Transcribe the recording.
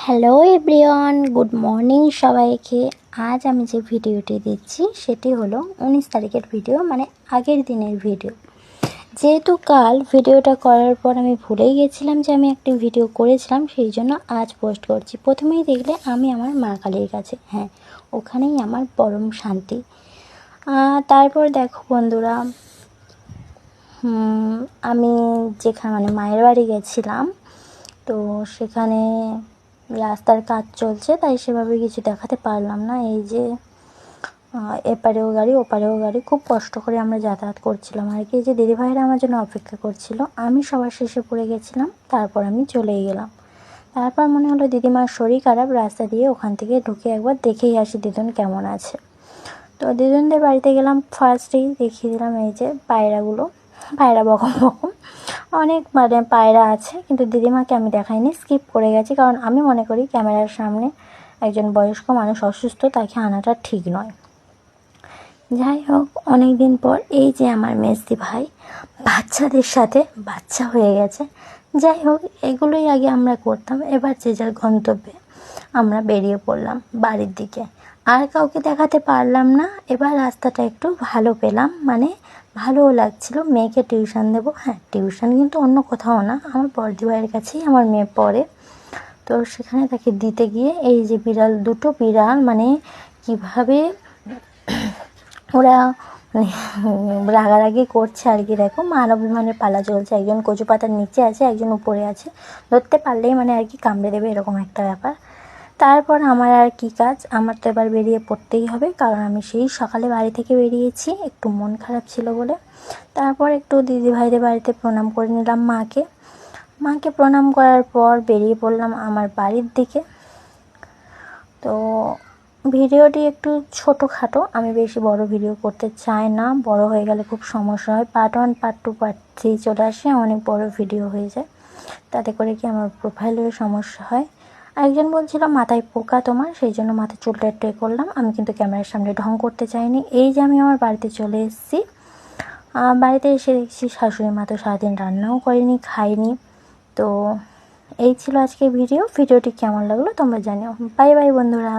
Hello everyone, good morning সবাইকে। আজ আমি যে ভিডিওটি দিচ্ছি সেটি হলো 19 তারিখের ভিডিও, মানে আগের দিনের ভিডিও। যেহেতু কাল ভিডিওটা করার পর আমি ভুলেই গেছিলাম যে আমি একটি ভিডিও করেছিলাম, সেই জন্য আজ পোস্ট করছি। প্রথমেই দেখলে আমি আমার মা কালীর কাছে, হ্যাঁ, ওখানেই আমার পরম শান্তি। তারপর দেখো বন্ধুরা, আমি যেখানে মানে মায়ের বাড়ি গেছিলাম, তো সেখানে রাস্তার কাজ চলছে, তাই সেভাবে কিছু দেখাতে পারলাম না। এই যে এপারেও গাড়ি ওপারেও গাড়ি, খুব কষ্ট করে আমরা যাতায়াত করছিলাম আর কি। যে দিদিভাইরা আমার জন্য অপেক্ষা করছিল, আমি সবার শেষে পড়ে গেছিলাম, তারপর আমি চলেই গেলাম। তারপর মনে হলো দিদিমার শরীর খারাপ, রাস্তা দিয়ে ওখান থেকে ঢুকে একবার দেখেই আসি দিদুন কেমন আছে। তো দিদুনদের বাড়িতে গেলাম, ফার্স্টেই দেখিয়ে দিলাম এই যে পায়রাগুলো। পায়রা বকম বকম অনেক মানে পায়রা আছে, কিন্তু দিদিমাকে আমি দেখাইনি, স্কিপ করে গেছি, কারণ আমি মনে করি ক্যামেরার সামনে একজন বয়স্ক মানুষ অসুস্থ, তাকে আনাটা ঠিক নয়। যাই হোক, অনেক দিন পর এই যে আমার মেজদি ভাই বাচ্চাদের সাথে বাচ্চা হয়ে গেছে। যাই হোক, এগুলোই আগে আমরা করতাম, এবার যে যার গন্তব্যে আমরা বেরিয়ে পড়লাম বাড়ির দিকে। আর কাউকে দেখাতে পারলাম না। এবার রাস্তাটা একটু ভালো পেলাম, মানে ভালোও লাগছিল। মেয়েকে টিউশন দেবো, হ্যাঁ টিউশন কিন্তু অন্য কোথাও না, আমার বড়দি ভাইয়ের কাছেই আমার মেয়ে পড়ে। তো সেখানে তাকে দিতে গিয়ে এই যে দুটো বিড়াল মানে কিভাবে ওরা রাগারাগি করছে আর কি। দেখো, মান অভিমানের পালা চলছে, একজন কচু পাতার নিচে আছে, একজন উপরে আছে, ধরতে পারলেই মানে আর কি কামড়ে দেবে, এরকম একটা ব্যাপার। তারপর আমার আর কি কাজ, আমার তো এবার বেরিয়ে পড়তেই হবে, কারণ আমি সেই সকালে বাড়ি থেকে বেরিয়েছি, একটু মন খারাপ ছিল বলে। তারপর একটু দিদিভাইদের বাড়িতে প্রণাম করে নিলাম মাকে প্রণাম করার পর বেরিয়ে পড়লাম আমার বাড়ির দিকে। তো ভিডিওটি একটু ছোটোখাটো, আমি বেশি বড় ভিডিও করতে চাই না, বড় হয়ে গেলে খুব সমস্যা হয়। পার্ট 1 পার্ট 2 পার্ট 3 চলে আসে, অনেক বড় ভিডিও হয়ে যায়, তাতে করে কি আমার প্রোফাইলের সমস্যা হয়। একজন বলছিল মাথায় পোকা তোমার, সেই জন্য মাথায় চুলটা একটু করলাম, আমি কিন্তু ক্যামেরার সামনে ঢং করতে চাইনি। এই যে আমি আমার বাড়িতে চলে এসেছি, বাড়িতে এসে দেখছি শাশুড়ি মা তো সারাদিন রান্নাও করেনি, খাইনি। তো এই ছিল আজকে ভিডিওটি কেমন লাগলো তোমরা জানিও। বাই বাই বন্ধুরা।